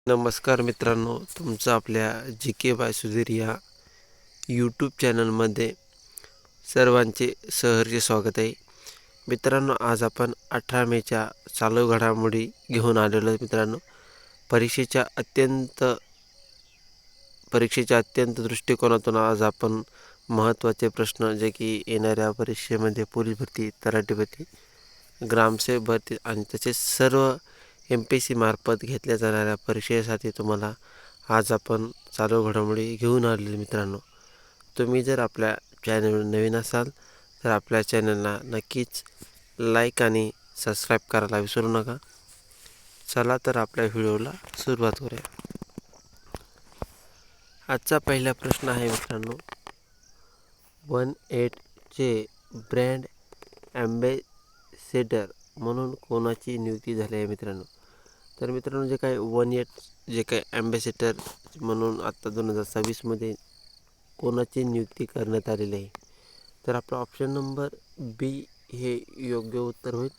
नमस्कार मित्रांनो, तुमचं आपल्या जी के बाय सुधीर या यूट्यूब चॅनलमध्ये सर्वांचे सहर्ष स्वागत आहे. मित्रांनो, आज आपण 18 मेच्या चालू घडामोडी घेऊन आलेलो आहे. मित्रांनो, परीक्षेच्या अत्यंत दृष्टिकोनातून आज आपण महत्त्वाचे प्रश्न जे की येणाऱ्या परीक्षेमध्ये पोलीस भरती, तलाठी भरती, ग्रामसेवक भरती आणि तसेच सर्व MPSC मार्फत घेतल्या जाणाऱ्या परीक्षेसाठी तुम्हाला आज आपण चालू घडामोडी घेऊन आलेले. मित्रांनो, तुम्ही जर आपल्या चॅनलवर नवीन असाल तर आपल्या चॅनलला नक्कीच लाईक आणि सबस्क्राईब करायला विसरू नका. चला तर आपल्या व्हिडिओला सुरुवात करूया. आजचा पहिला प्रश्न आहे मित्रांनो, 18चे ब्रँड ॲम्बॅसेडर म्हणून कोणाची नियुक्ती झाली आहे मित्रांनो? तर मित्रांनो, जे काय 18 जे काय ॲम्बॅसेडर म्हणून आत्ता 2026मध्ये कोणाची नियुक्ती करण्यात आलेली आहे? तर आपला ऑप्शन नंबर बी हे योग्य उत्तर होईल.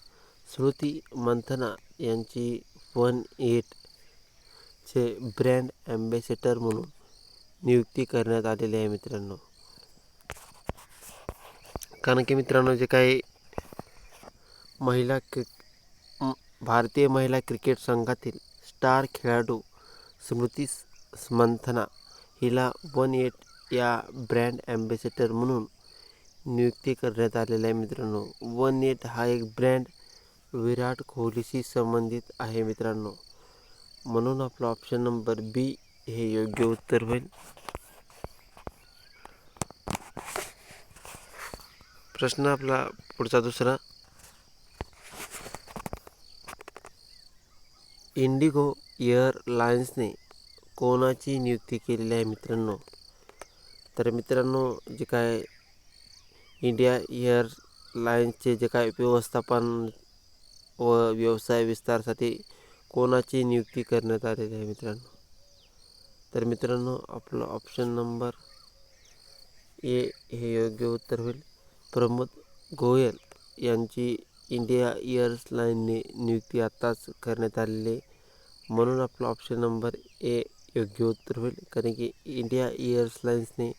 स्मृती मंथना यांची 18चे ब्रँड ॲम्बॅसेडर म्हणून नियुक्ती करण्यात आलेली आहे मित्रांनो. कारण की मित्रांनो, जे काही भारतीय महिला क्रिकेट संघातील स्टार खेळाडू स्मृती मंथना हिला 18 या ब्रँड ॲम्बॅसेडर म्हणून नियुक्ती करण्यात आलेला आहे मित्रांनो. 18 हा एक ब्रँड विराट कोहलीशी संबंधित आहे मित्रांनो. म्हणून आपला ऑप्शन नंबर बी हे योग्य उत्तर होईल. प्रश्न आपला पुढचा दुसरा, इंडिगो एअरलाइन्सने कोणाची नियुक्ती केलेली आहे मित्रांनो? तर मित्रांनो, जे काय इंडिया एअरलाइन्सचे जे काय व्यवस्थापन व व्यवसाय विस्तारासाठी कोणाची नियुक्ती करण्यात आलेली आहे मित्रांनो? तर मित्रांनो, आपलं ऑप्शन नंबर ए हे योग्य उत्तर होईल. प्रमोद गोयल यांची इंडिया एअरलाइन्सने नियुक्ती आत्ताच करण्यात आलेली आहे. म्हणून आपला ऑप्शन नंबर ए योग्य उत्तर होईल. कारण की इंडिया एअरलाइन्सने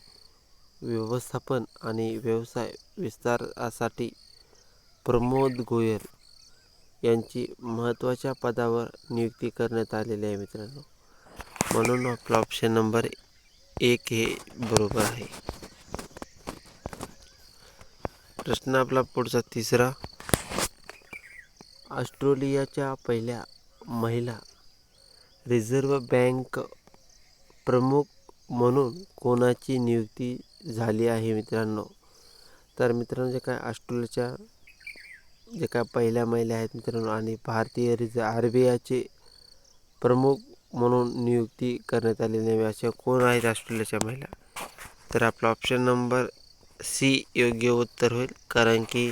व्यवस्थापन आणि व्यवसाय विस्तारासाठी प्रमोद गोयल यांची महत्त्वाच्या पदावर नियुक्ती करण्यात आलेली आहे मित्रांनो. म्हणून आपला ऑप्शन नंबर 1 हे बरोबर आहे. प्रश्न आपला पुढचा तिसरा, ऑस्ट्रेलियाच्या पहिल्या महिला रिझर्व्ह बँक प्रमुख म्हणून कोणाची नियुक्ती झाली आहे मित्रांनो? तर मित्रांनो, जे काय ऑस्ट्रेलियाच्या जे काय पहिल्या महिला आहेत मित्रांनो आणि भारतीय RBIचे प्रमुख म्हणून नियुक्ती करण्यात आलेली आहे. अशा कोण आहेत ऑस्ट्रेलियाच्या महिला? तर आपला ऑप्शन नंबर सी योग्य उत्तर होईल. कारण की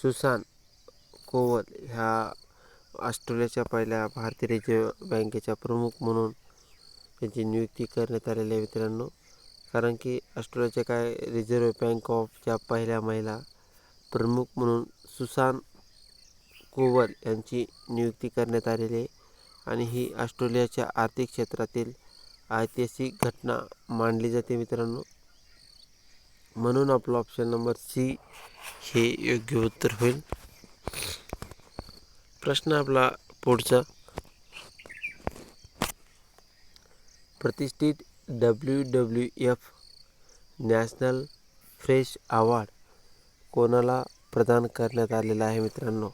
सुसान कोवल ह्या ऑस्ट्रेलियाच्या पहिल्या भारतीय रिझर्व्ह बँकेच्या प्रमुख म्हणून त्यांची नियुक्ती करण्यात आलेली आहे मित्रांनो. कारण की ऑस्ट्रेलियाच्या काय रिझर्व्ह बँक ऑफच्या पहिल्या महिला प्रमुख म्हणून सुसान कोवल यांची नियुक्ती करण्यात आलेली आहे आणि ही ऑस्ट्रेलियाच्या आर्थिक क्षेत्रातील ऐतिहासिक घटना मानली जाते मित्रांनो. म्हणून आपला ऑप्शन नंबर सी हे योग्य उत्तर होईल. प्रश्न आपला पुढचा, प्रतिष्ठित WWF नॅशनल फ्रेश अवॉर्ड कोणाला प्रदान करण्यात आलेला आहे मित्रांनो?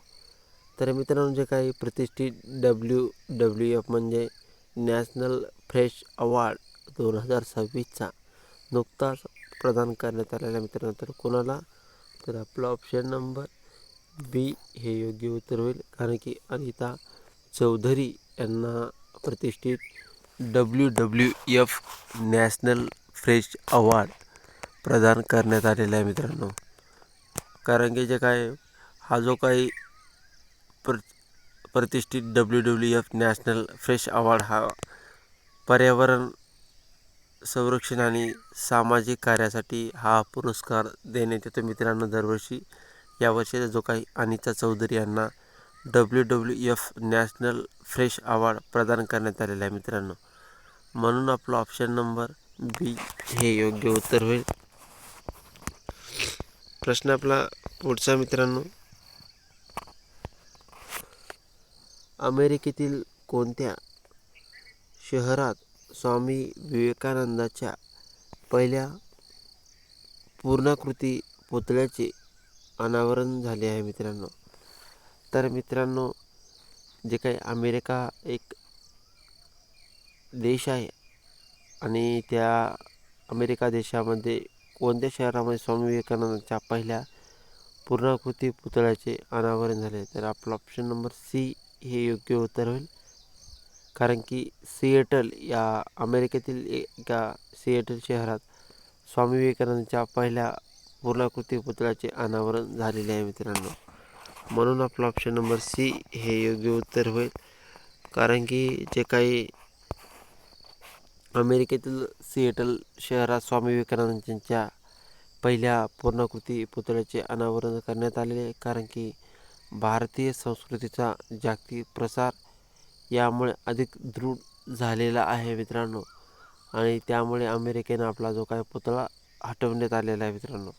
तर मित्रांनो, जे काही प्रतिष्ठित WWF म्हणजे नॅशनल फ्रेश अवॉर्ड 2026चा नुकताच प्रदान करण्यात आलेला मित्रांनो. तर कोणाला? तर आपला ऑप्शन नंबर बी हे योग्य उत्तर होईल. कारण की अनिता चौधरी यांना प्रतिष्ठित WWF नॅशनल फ्रेश अवॉर्ड प्रदान करण्यात आलेला आहे मित्रांनो. कारण की जे काय हा जो काही प्रतिष्ठित WWF नॅशनल फ्रेश अवॉर्ड हा पर्यावरण संरक्षण आणि सामाजिक कार्यासाठी हा पुरस्कार देण्यात येतो मित्रांनो दरवर्षी. यावर्षीचा जो काही अनिता चौधरी यांना WWF नॅशनल फ्रेश अवॉर्ड प्रदान करण्यात आलेला आहे मित्रांनो. म्हणून आपला ऑप्शन नंबर बी हे योग्य उत्तर होईल. प्रश्न आपला पुढचा मित्रांनो, अमेरिकेतील कोणत्या शहरात स्वामी विवेकानंदांच्या पहिल्या पूर्णाकृती पुतळ्याचे अनावरण झाले आहे मित्रांनो? तर मित्रांनो, जे काही अमेरिका एक देश आहे आणि त्या अमेरिका देशामध्ये कोणत्या शहरामध्ये स्वामी विवेकानंदांच्या पहिल्या पूर्णाकृती पुतळ्याचे अनावरण झाले? तर आपला ऑप्शन नंबर सी हे योग्य उत्तर होईल. कारण की सिएटल या अमेरिकेतील एका सिएटल शहरात स्वामी विवेकानंदांच्या पहिल्या पूर्णाकृती पुतळ्याचे अनावरण झालेले आहे मित्रांनो. म्हणून आपला ऑप्शन नंबर सी हे योग्य उत्तर होईल. कारण की जे काही अमेरिकेतील सिएटल शहरात स्वामी विवेकानंदांच्या पहिल्या पूर्णाकृती पुतळ्याचे अनावरण करण्यात आलेले आहे. कारण की भारतीय संस्कृतीचा जागतिक प्रसार यामुळे अधिक दृढ झालेला आहे मित्रांनो. आणि त्यामुळे अमेरिकेनं आपला जो काही पुतळा हटवण्यात आलेला आहे मित्रांनो.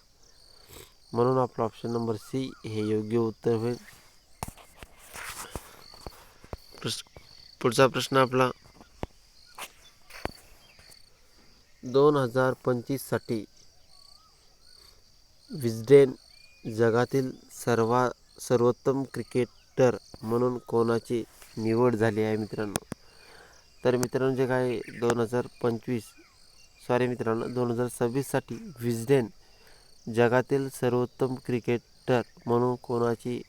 म्हणून आपला ऑप्शन नंबर सी हे योग्य उत्तर होईल. पुढचा प्रश्न आपला 2025साठी विस्डेन जगातील सर्वोत्तम क्रिकेटर म्हणून कोणाची निवड झाली आहे मित्रांनो? तर मित्रांनो, जे काय 2026साठी विस्डेन जगातील सर्वोत्तम क्रिकेटर म्हणून कोणाची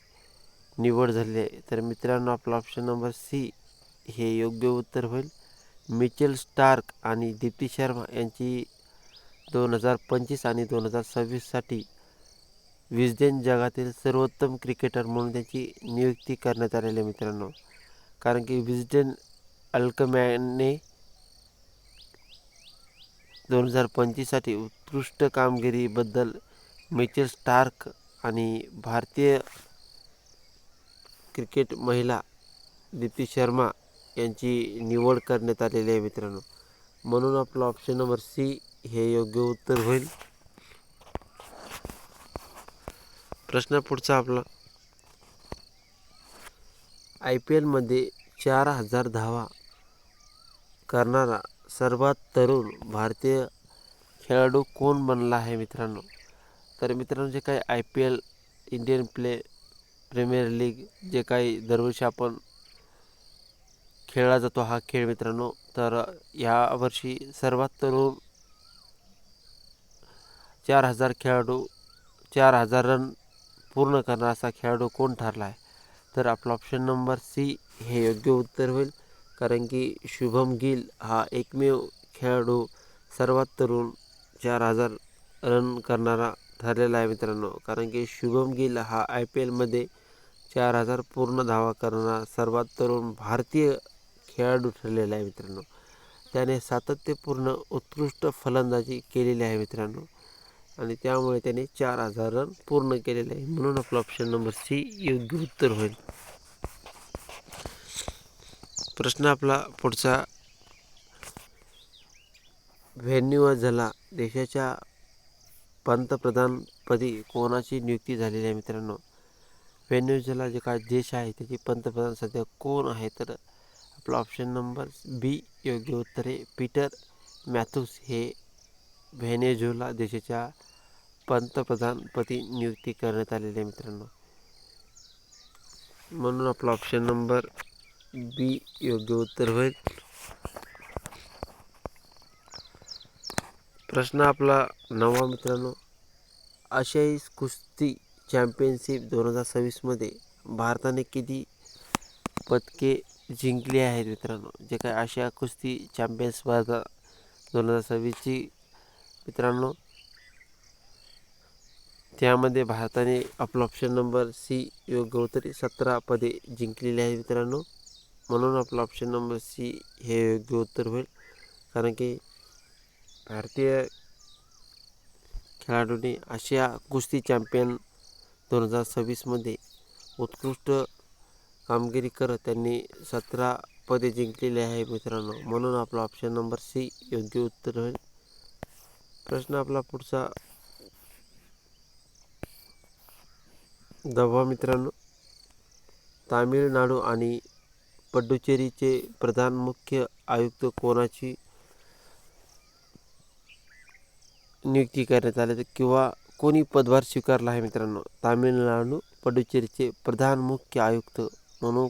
निवड झाली आहे? तर मित्रांनो, आपला ऑप्शन नंबर सी हे योग्य उत्तर होईल. मिचेल स्टार्क आणि दीप्ती शर्मा यांची 2025 आणि 2026साठी विस्डेन जगातील सर्वोत्तम क्रिकेटर म्हणून त्यांची नियुक्ती करण्यात आलेली आहे मित्रांनो. कारण की विस्डेन अल्कमॅनने 2025साठी उत्कृष्ट कामगिरीबद्दल मिचेल स्टार्क आणि भारतीय क्रिकेट महिला दीप्ती शर्मा यांची निवड करण्यात आलेली आहे मित्रांनो. म्हणून आपला ऑप्शन नंबर सी हे योग्य उत्तर होईल. प्रश्न पुढचा आपला, IPLमध्ये 4000 धावा करणारा सर्वात तरुण भारतीय खेळाडू कोण बनला आहे मित्रांनो? तर मित्रांनो, जे काही IPL इंडियन प्रीमियर लीग जे काही दरवर्षी आपण खेळला जातो हा खेळ मित्रांनो, तर यावर्षी सर्वात तरुण 4000 रन पूर्ण करणारा असा खेळाडू कोण ठरला आहे? तर आपला ऑप्शन नंबर सी हे योग्य उत्तर होईल. कारण की शुभम गिल हा एकमेव खेळाडू सर्वात तरुण 4000 रन करणारा ठरलेला आहे मित्रांनो. कारण की शुभम गिल हा IPLमध्ये 4000 पूर्ण धावा करणारा सर्वात तरुण भारतीय खेळाडू ठरलेला आहे मित्रांनो. त्याने सातत्यपूर्ण उत्कृष्ट फलंदाजी केलेली आहे मित्रांनो. आणि त्यामुळे त्याने 4000 रन पूर्ण केलेले आहे. म्हणून आपला ऑप्शन नंबर सी योग्य उत्तर होईल. प्रश्न आपला पुढचा, व्हेनेझुएला देशाच्या पंतप्रधानपदी कोणाची नियुक्ती झालेली आहे मित्रांनो? व्हेनेझुएला जे काय देश आहे त्याचे पंतप्रधान सध्या कोण आहे? तर आपला ऑप्शन नंबर बी योग्य उत्तर आहे. पीटर मॅथ्यूस हे व्हेनेझुएला देशाच्या पंतप्रधानपदी नियुक्ती करण्यात आलेली आहे मित्रांनो. म्हणून आपला ऑप्शन नंबर बी योग्य उत्तर होईल. प्रश्न आपला 9वा मित्रांनो, आशियाई कुस्ती चॅम्पियनशिप 2026मध्ये भारताने किती पदके जिंकली आहेत मित्रांनो? जे काय आशिया कुस्ती चॅम्पियन स्पर्धा 2026ची मित्रांनो, त्यामध्ये भारताने आपला ऑप्शन नंबर सी योग्य उत्तर 17 पदे जिंकलेली आहेत मित्रांनो. म्हणून आपला ऑप्शन नंबर सी हे योग्य उत्तर होईल. कारण की भारतीय खेळाडूंनी आशिया कुस्ती चॅम्पियन 2026मध्ये उत्कृष्ट कामगिरी करत त्यांनी 17 पदे जिंकलेली आहे मित्रांनो. म्हणून आपला ऑप्शन नंबर सी योग्य उत्तर होईल. प्रश्न आपला पुढचा 10वा मित्रांनो, तामिळनाडू आणि पुडुचेरीचे प्रधान मुख्य आयुक्त कोणाची नियुक्ती करण्यात आली किंवा कोणी पदभार स्वीकारला आहे मित्रांनो? तामिळनाडू पुडुचेरीचे प्रधान मुख्य आयुक्त म्हणून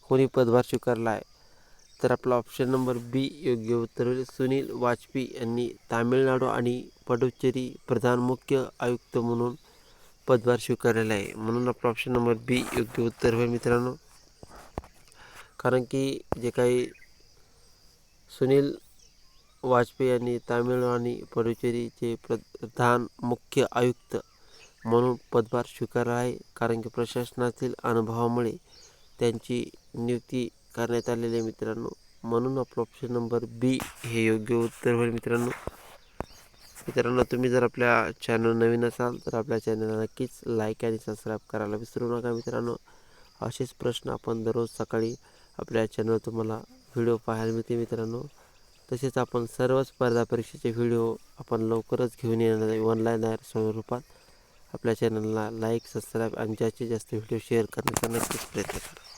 कोणी पदभार स्वीकारला आहे? तर आपला ऑप्शन नंबर बी योग्य उत्तर होईल. सुनील वाजपेयी यांनी तामिळनाडू आणि पुडुचेरी प्रधान मुख्य आयुक्त म्हणून पदभार स्वीकारलेला आहे. म्हणून आपला ऑप्शन नंबर बी योग्य उत्तर होईल मित्रांनो. कारण की जे काही सुनील वाजपेयी यांनी तामिळनाडू आणि पुडुचेरीचे प्रधान मुख्य आयुक्त म्हणून पदभार स्वीकारला आहे. कारण की प्रशासनातील अनुभवामुळे त्यांची नियुक्ती करण्यात आलेली आहे मित्रांनो. म्हणून आपलं ऑप्शन नंबर बी हे योग्य उत्तर होईल मित्रांनो. तुम्ही जर आपल्या चॅनल नवीन असाल तर आपल्या चॅनलला नक्कीच लाईक आणि सबस्क्राईब करायला विसरू नका मित्रांनो. असेच प्रश्न आपण दररोज सकाळी आपल्या चॅनल तुम्हाला व्हिडिओ पाहायला मिळते मित्रांनो. तसेच आपण सर्व स्पर्धा परीक्षेचे व्हिडिओ आपण लवकरच घेऊन येणार आहे ऑनलाईन स्वरूपात. आपल्या चॅनलला लाईक, सबस्क्राईब आणि जास्तीत जास्त व्हिडिओ शेअर करण्याचा नक्कीच प्रयत्न करा.